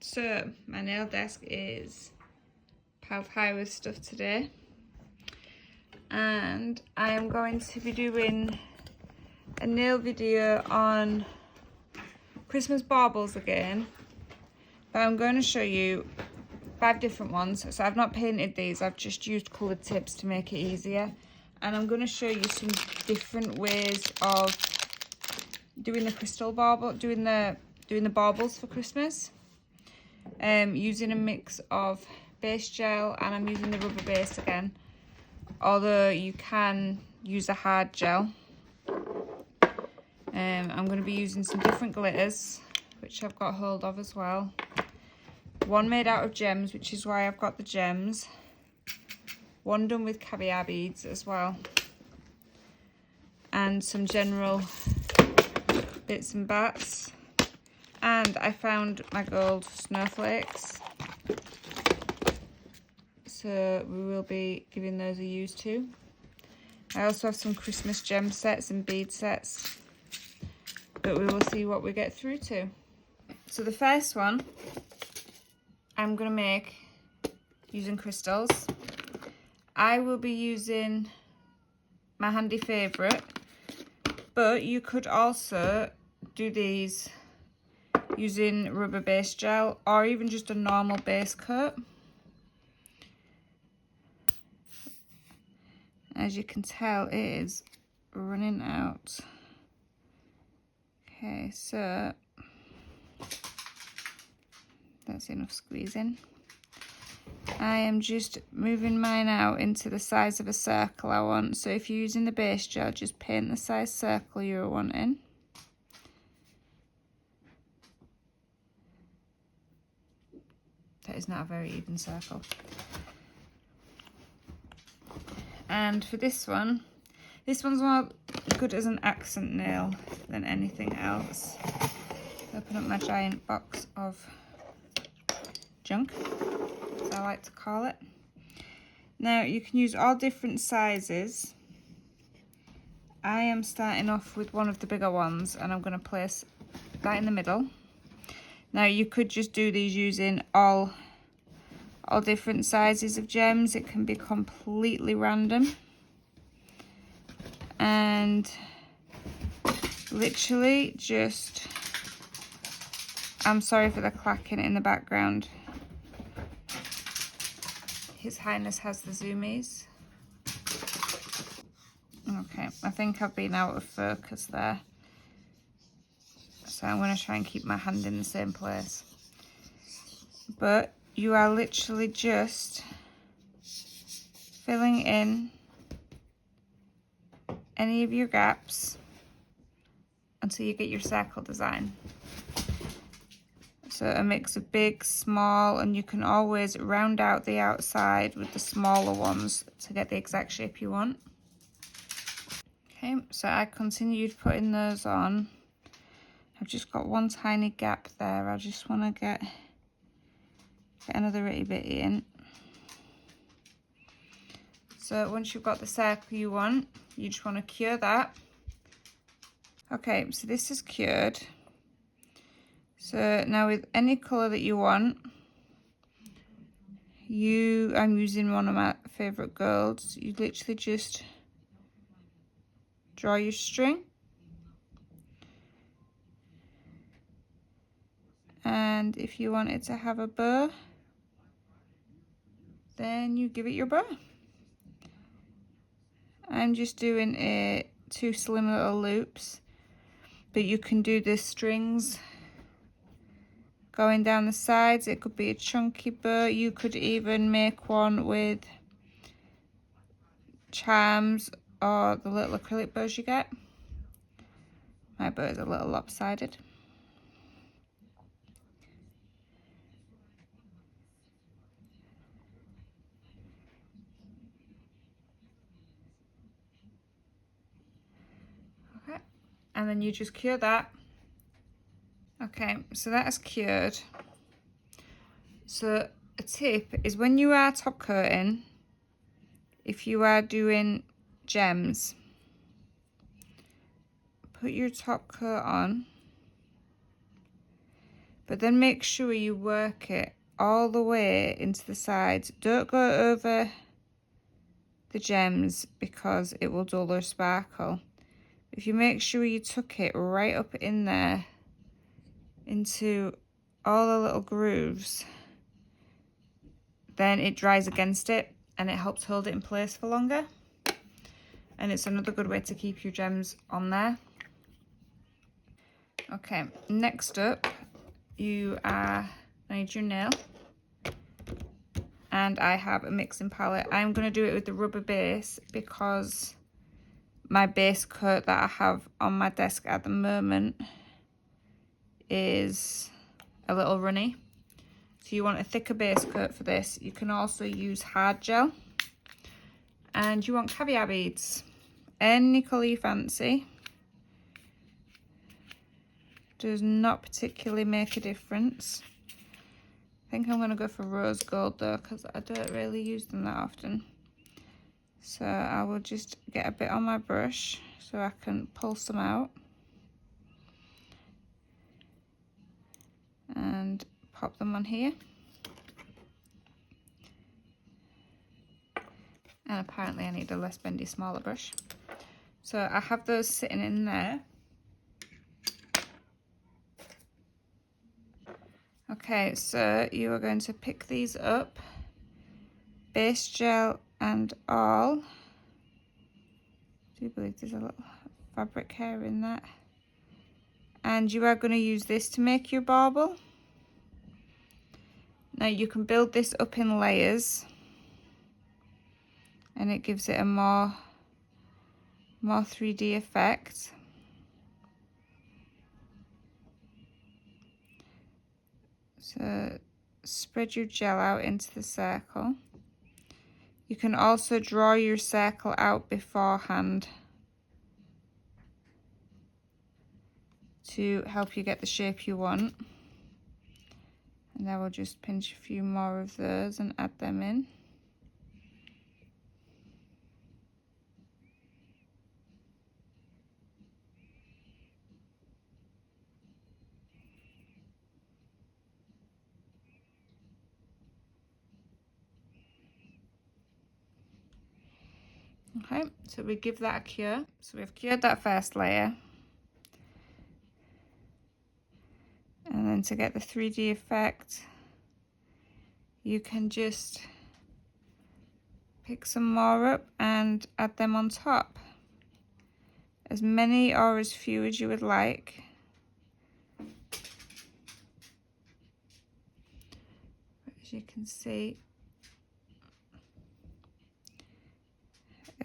So my nail desk is piled high with stuff today, and I am going to be doing a nail video on Christmas baubles again, but I'm going to show you 5 different ones. So I've not painted these, I've just used coloured tips to make it easier, and I'm going to show you some different ways of doing the crystal bauble, doing the baubles for Christmas. Using a mix of base gel, and I'm using the rubber base again, although you can use a hard gel. I'm going to be using some different glitters, which I've got hold of as well. One made out of gems, which is why I've got the gems. One done with Cavier beads as well. And some general bits and bats. And I found my gold snowflakes, so we will be giving those a use too. I also have some Christmas gem sets and bead sets, but we will see what we get through to. So the first one I'm going to make using crystals. I will be using my handy favourite, but you could also do these using rubber base gel or even just a normal base coat. As you can tell, it is running out. Okay, so that's enough squeezing. I am just moving mine out into the size of a circle I want. So if you're using the base gel, just paint the size circle you're wanting. That is not a very even circle. And for this one's more good as an accent nail than anything else. Open up my giant box of junk, as I like to call it. Now you can use all different sizes. I am starting off with one of the bigger ones, and I'm going to place that in the middle. Now you could just do these using all different sizes of gems. It can be completely random. And literally just, I'm sorry for the clacking in the background. His Highness has the zoomies. Okay, I think I've been out of focus there. So I'm going to try and keep my hand in the same place. But you are literally just filling in any of your gaps until you get your circle design. So a mix of big, small, and you can always round out the outside with the smaller ones to get the exact shape you want. Okay, so I continued putting those on. I've just got one tiny gap there. I just want to get another itty bitty in. So once you've got the circle you want, you just want to cure that. Okay, so this is cured. So now with any colour that you want, I'm using one of my favourite golds. You literally just draw your string. And if you want it to have a bow, then you give it your bow. I'm just doing 2 slim little loops, but you can do the strings going down the sides. It could be a chunky bow. You could even make one with charms or the little acrylic bows you get. My bow is a little lopsided. Okay, and then you just cure that. Okay, so that is cured. So a tip is when you are top coating, if you are doing gems, put your top coat on, But then make sure you work it all the way into the sides. Don't go over the gems because it will dull their sparkle. If you make sure you tuck it right up in there into all the little grooves, then it dries against it and it helps hold it in place for longer. And it's another good way to keep your gems on there. Okay, next up, I need your nail. And I have a mixing palette. I'm going to do it with the rubber base because my base coat that I have on my desk at the moment is a little runny. So you want a thicker base coat for this. You can also use hard gel. And you want caviar beads. Any colour you fancy. Does not particularly make a difference. I think I'm going to go for rose gold though, because I don't really use them that often. So I will just get a bit on my brush so I can pull some out. And pop them on here. And apparently I need a less bendy, smaller brush. So I have those sitting in there. Okay, so you are going to pick these up, base gel and all. I do believe there's a little fabric hair in that. And you are going to use this to make your bauble. Now you can build this up in layers and it gives it a more 3D effect. So spread your gel out into the circle. You can also draw your circle out beforehand to help you get the shape you want. And I will just pinch a few more of those and add them in. Okay, so we give that a cure. So we've cured that first layer. And then to get the 3D effect, you can just pick some more up and add them on top. As many or as few as you would like. As you can see,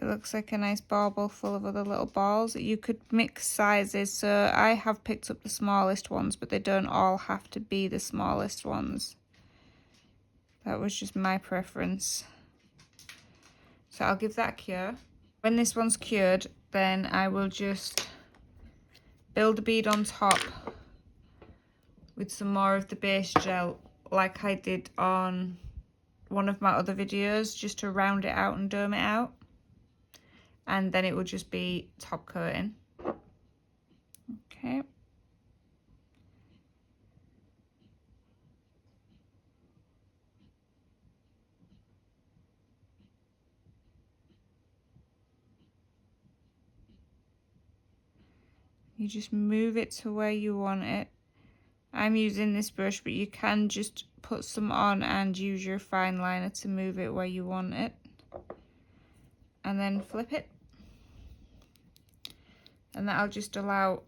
it looks like a nice bauble full of other little balls. You could mix sizes, so I have picked up the smallest ones, but they don't all have to be the smallest ones. That was just my preference. So I'll give that a cure. When this one's cured, then I will just build a bead on top with some more of the base gel like I did on one of my other videos, just to round it out and dome it out. And then it will just be top coating. Okay. You just move it to where you want it. I'm using this brush, but you can just put some on and use your fine liner to move it where you want it. And then flip it. And that'll just allow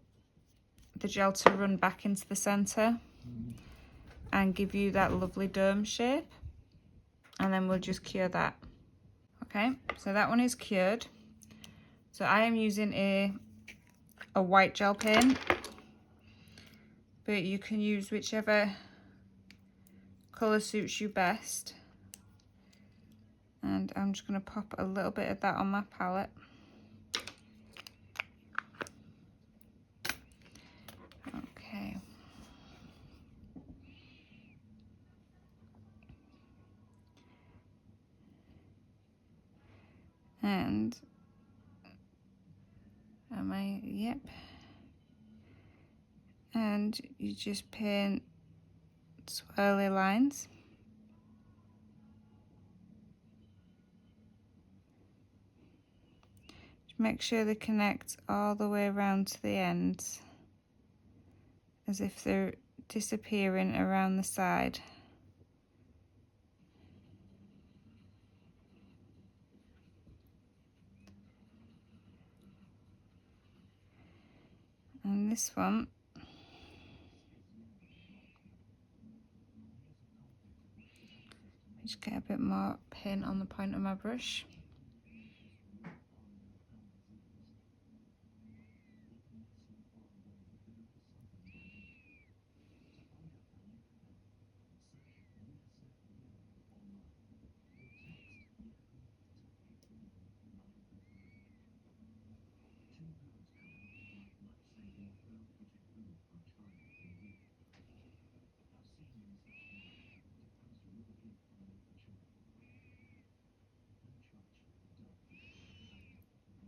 the gel to run back into the center and give you that lovely dome shape. And then we'll just cure that. Okay, so that one is cured. So I am using a white gel pen, but you can use whichever colour suits you best. And I'm just going to pop a little bit of that on my palette. Okay. And yep. And you just paint swirly lines. Make sure they connect all the way around to the ends, as if they're disappearing around the side. And this one, just get a bit more paint on the point of my brush.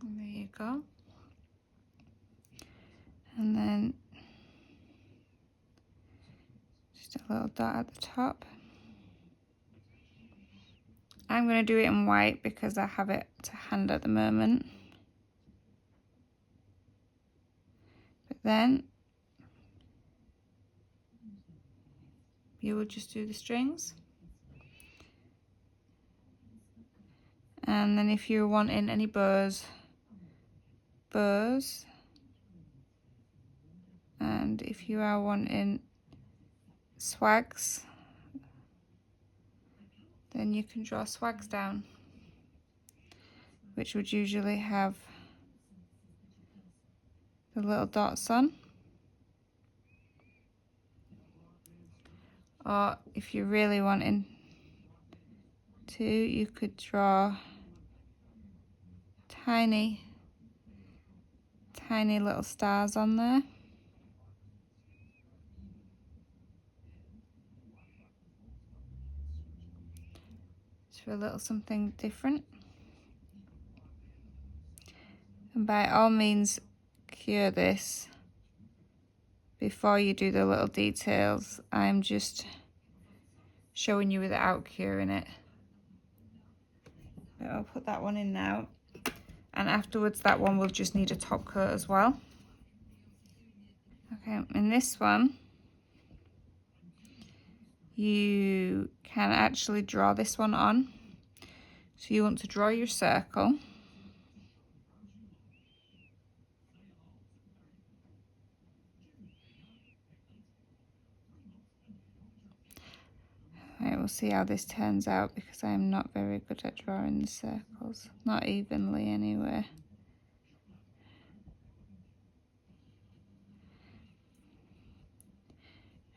And there you go. And then just a little dot at the top. I'm going to do it in white because I have it to hand at the moment. But then you will just do the strings. And then if you're wanting any bows, and if you are wanting swags, then you can draw swags down, which would usually have the little dots on. Or if you're really wanting to, you could draw tiny little stars on there. Just for a little something different. And by all means, cure this before you do the little details. I'm just showing you without curing it. But I'll put that one in now. And afterwards, that one will just need a top coat as well. Okay, in this one, you can actually draw this one on. So you want to draw your circle. Right, we'll see how this turns out because I'm not very good at drawing the circles. Not evenly anyway.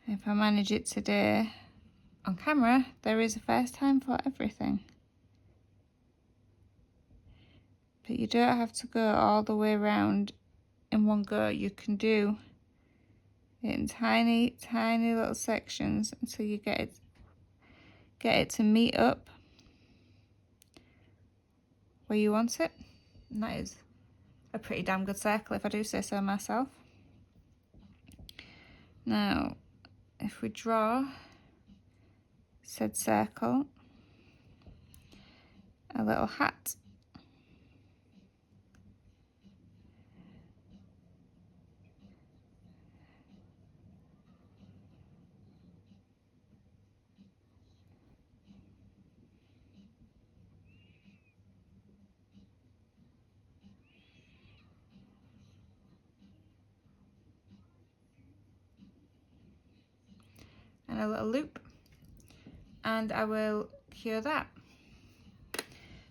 If I manage it today on camera, there is a first time for everything. But you don't have to go all the way around in one go. You can do it in tiny little sections until you get it to meet up where you want it. And that is a pretty damn good circle if I do say so myself. Now, if we draw said circle, a little hat. And a little loop, and I will cure that.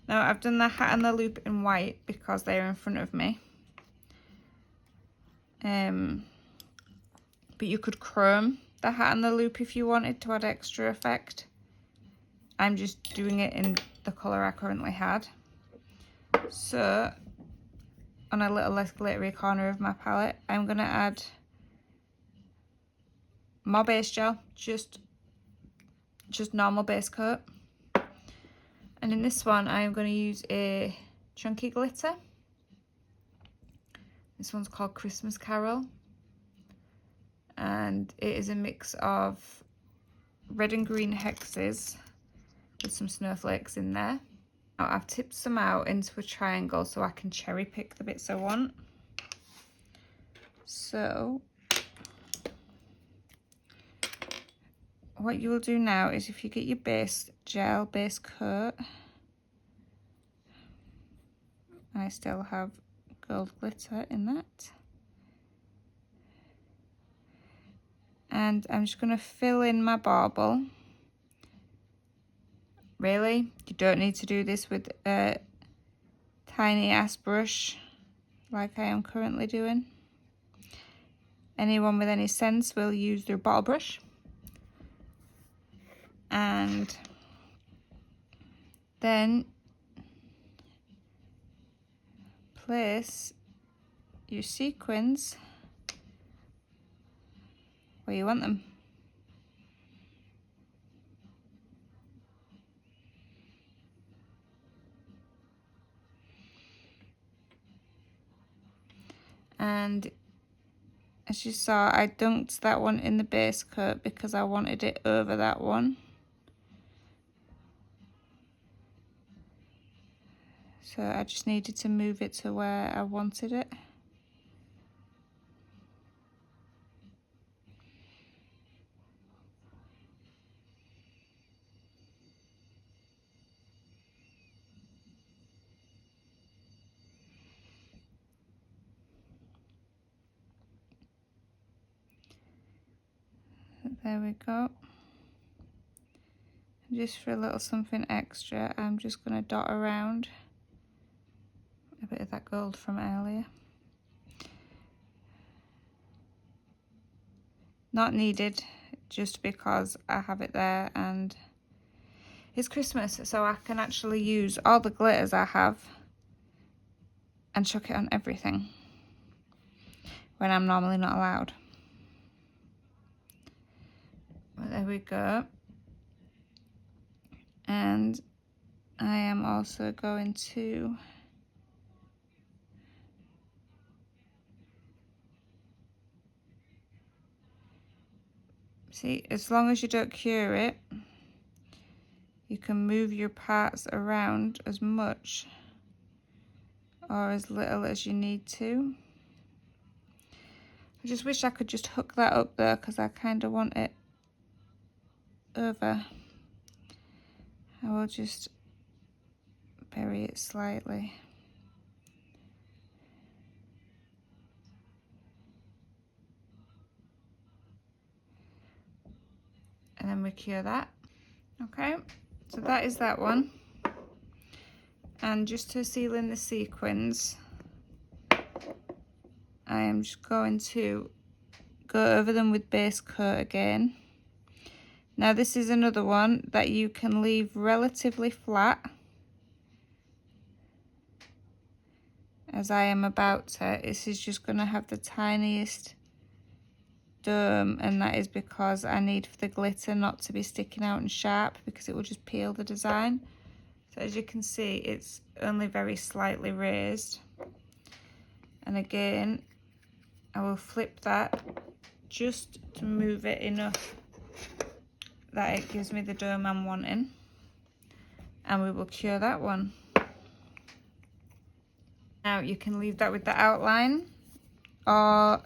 Now I've done the hat and the loop in white because they're in front of me. But you could chrome the hat and the loop if you wanted to add extra effect. I'm just doing it in the colour I currently had. So on a little less glittery corner of my palette, I'm going to add more base gel, just normal base coat. And in this one, I am going to use a chunky glitter. This one's called Christmas Carol. And it is a mix of red and green hexes with some snowflakes in there. Now I've tipped some out into a triangle so I can cherry pick the bits I want. So what you will do now is, if you get your base gel, base coat, I still have gold glitter in that. And I'm just going to fill in my bauble. Really, you don't need to do this with a tiny ass brush like I am currently doing. Anyone with any sense will use their bottle brush. And then place your sequins where you want them. And as you saw, I dunked that one in the base coat because I wanted it over that one. So I just needed to move it to where I wanted it. There we go. Just for a little something extra, I'm just going to dot around a bit of that gold from earlier. Not needed, just because I have it there and it's Christmas, so I can actually use all the glitters I have and chuck it on everything when I'm normally not allowed. Well, there we go. And I am also going to see, as long as you don't cure it, you can move your parts around as much or as little as you need to. I just wish I could just hook that up there because I kind of want it over. I will just bury it slightly. And then we cure that. Okay, so that is that one. And just to seal in the sequins, I am just going to go over them with base coat again. Now this is another one that you can leave relatively flat, as I am about to. This is just going to have the tiniest dome, and that is because I need for the glitter not to be sticking out and sharp, because it will just peel the design. So as you can see, it's only very slightly raised. And again, I will flip that just to move it enough that it gives me the dome I'm wanting. And we will cure that one. Now you can leave that with the outline, or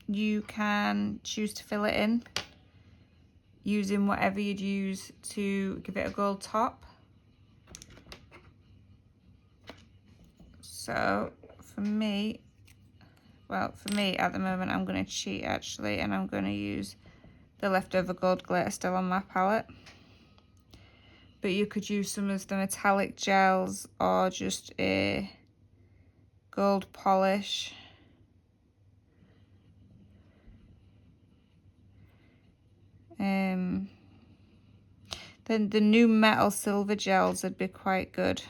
you can choose to fill it in using whatever you'd use to give it a gold top. So for me at the moment, I'm going to cheat actually, and I'm going to use the leftover gold glitter still on my palette. But you could use some of the metallic gels or just a gold polish. Then the new metal silver gels would be quite good,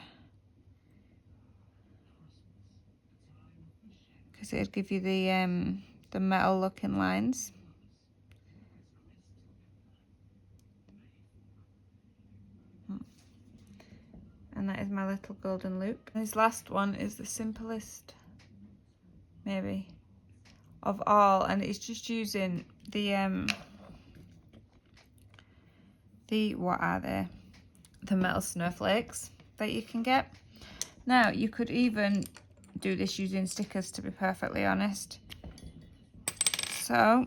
because it'd give you the metal looking lines. And that is my little golden loop. And this last one is the simplest, maybe, of all, and it's just using the what are they? The metal snowflakes that you can get. Now, you could even do this using stickers, to be perfectly honest. So,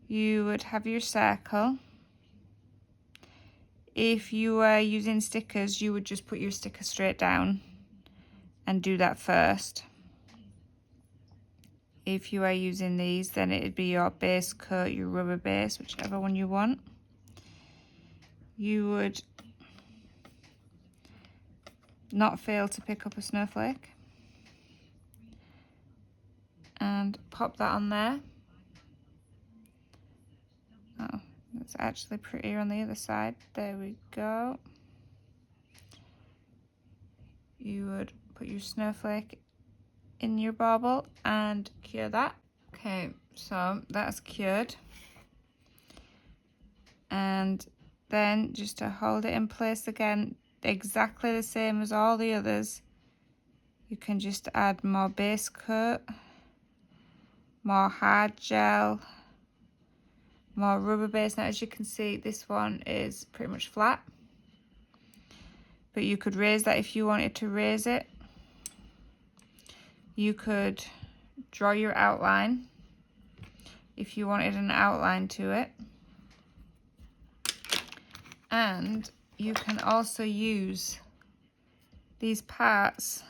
you would have your circle. If you were using stickers, you would just put your sticker straight down and do that first. If you are using these, then it'd be your base coat, your rubber base, whichever one you want. You would not fail to pick up a snowflake and pop that on there. Oh, it's actually prettier on the other side. There we go. You would put your snowflake in your bauble and cure that. Okay, so that's cured. And then just to hold it in place again, exactly the same as all the others, you can just add more base coat, more hard gel, more rubber base. Now, as you can see, this one is pretty much flat, but you could raise that if you wanted to raise it. You could draw your outline if you wanted an outline to it. And you can also use these parts.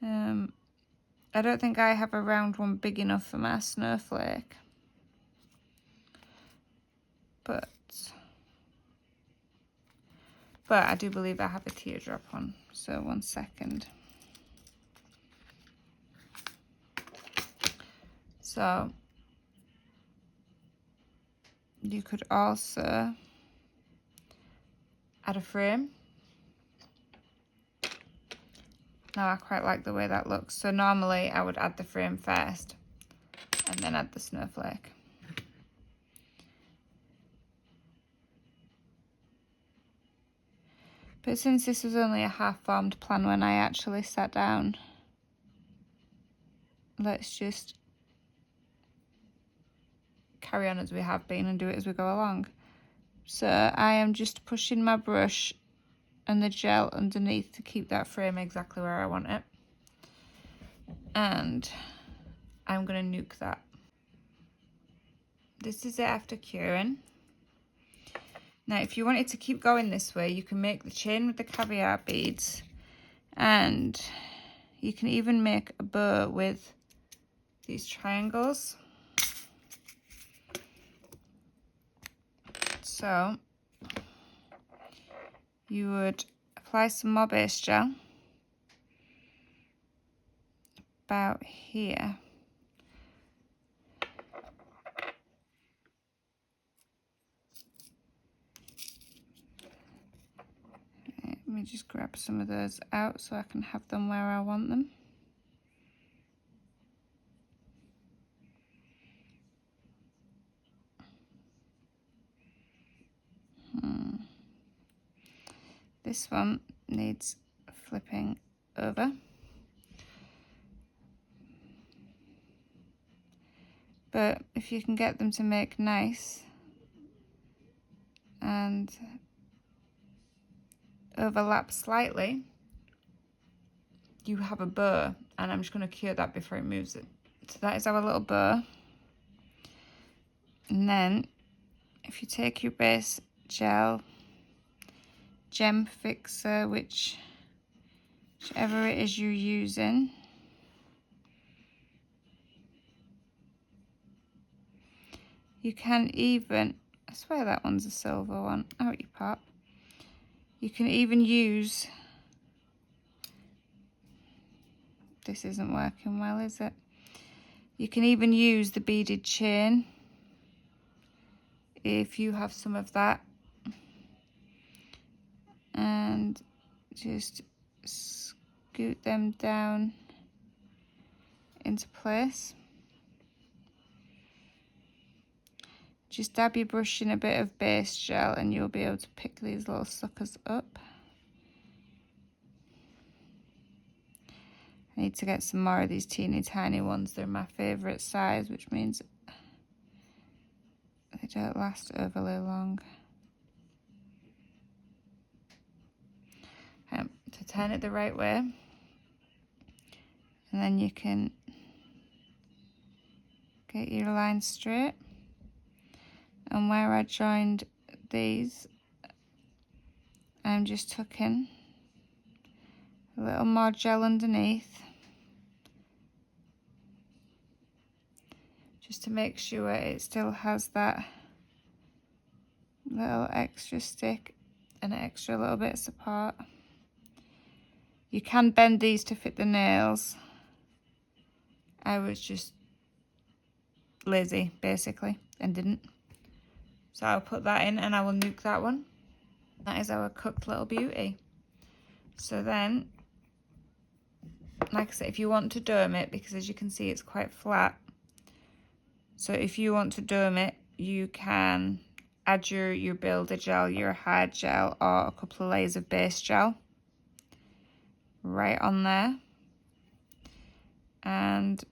I don't think I have a round one big enough for my snowflake. But I do believe I have a teardrop one. So 1 second. So you could also add a frame. Now I quite like the way that looks. So normally I would add the frame first and then add the snowflake. But since this was only a half-formed plan when I actually sat down, let's just carry on as we have been and do it as we go along. So I am just pushing my brush and the gel underneath to keep that frame exactly where I want it. And I'm going to nuke that. This is it after curing. Now, if you wanted to keep going this way, you can make the chain with the Cavier beads, and you can even make a bow with these triangles. So you would apply some more base gel about here. Let me just grab some of those out so I can have them where I want them. This one needs flipping over. But if you can get them to make nice and overlap slightly, you have a bow, and I'm just going to cure that before it moves it. So that is our little bow. And then if you take your base gel, gem fixer, whichever it is you're using, you can even, I swear that one's a silver one, out you pop. You can even use, this isn't working well, is it? You can even use the beaded chain if you have some of that, and just scoot them down into place. Just dab your brush in a bit of base gel and you'll be able to pick these little suckers up. I need to get some more of these teeny tiny ones. They're my favourite size, which means don't last overly long. To turn it the right way, and then you can get your line straight. And where I joined these, I'm just tucking a little more gel underneath, just to make sure it still has that little extra stick and extra little bit of support. You can bend these to fit the nails. I was just lazy, basically, and didn't. So I'll put that in and I will nuke that one. That is our cooked little beauty. So then, like I said, if you want to dome it, because as you can see it's quite flat, so if you want to dome it, you can add your builder gel, your hard gel, or a couple of layers of base gel right on there, and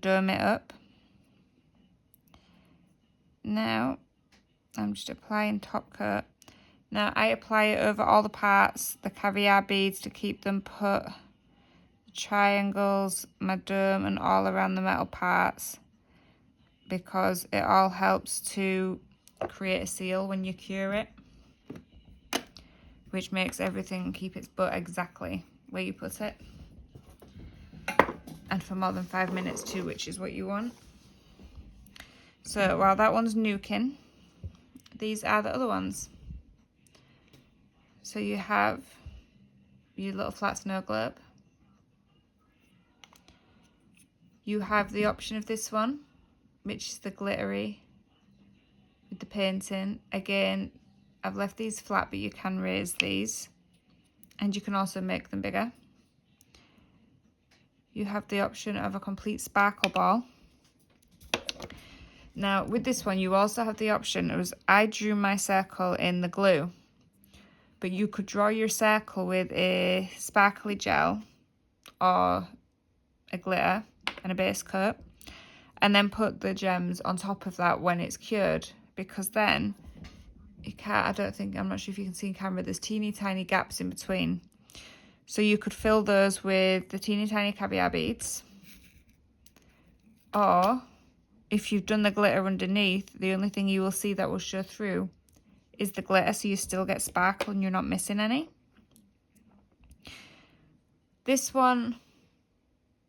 dome it up. Now I'm just applying top coat. Now I apply it over all the parts, the Cavier beads to keep them put, the triangles, my dome, and all around the metal parts, because it all helps to create a seal when you cure it, which makes everything keep its butt exactly where you put it, and for more than 5 minutes too, which is what you want. So while that one's nuking, these are the other ones. So you have your little flat snow globe. You have the option of this one, which is the glittery with the painting. Again, I've left these flat, but you can raise these, and you can also make them bigger. You have the option of a complete sparkle ball. Now with this one, you also have the option, I drew my circle in the glue, but you could draw your circle with a sparkly gel or a glitter and a base coat, and then put the gems on top of that when it's cured, because then you can't, I'm not sure if you can see in camera, there's teeny tiny gaps in between. So you could fill those with the teeny tiny Cavier beads, or if you've done the glitter underneath, the only thing you will see that will show through is the glitter, so you still get sparkle and you're not missing any. This one,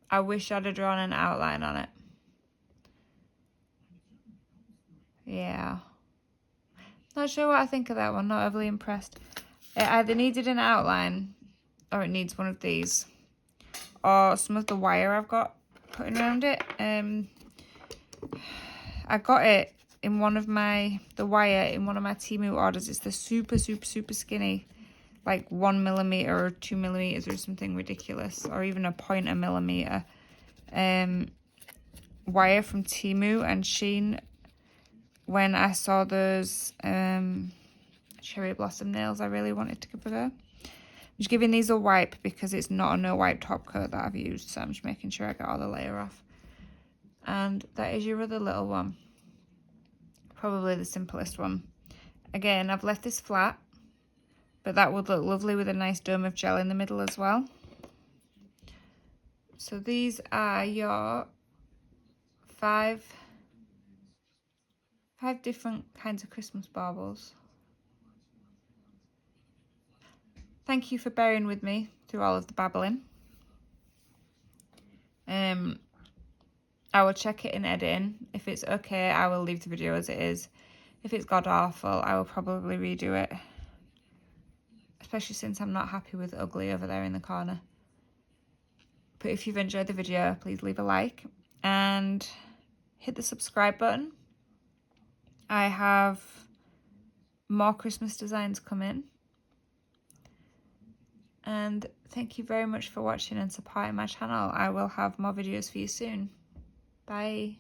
I wish I'd have drawn an outline on it. Yeah. Not sure what I think of that one, not overly impressed. It either needed an outline, or it needs one of these, or some of the wire I've got putting around it. I got it in the wire in one of my Temu orders. It's the super skinny, like 1 millimeter or 2 millimeters or something ridiculous, or even a 0.1 millimeter wire from Temu and Shein. When I saw those cherry blossom nails, I really wanted to give it a go. I'm just giving these a wipe because it's not a no wipe top coat that I've used, so I'm just making sure I get all the layer off. And that is your other little one, probably the simplest one. Again, I've left this flat, but that would look lovely with a nice dome of gel in the middle as well. So these are your five different kinds of Christmas baubles. Thank you for bearing with me through all of the babbling. I will check it in editing. If it's okay, I will leave the video as it is. If it's god awful, I will probably redo it, especially since I'm not happy with ugly over there in the corner. But if you've enjoyed the video, please leave a like and hit the subscribe button. I have more Christmas designs coming. And thank you very much for watching and supporting my channel. I will have more videos for you soon. Bye.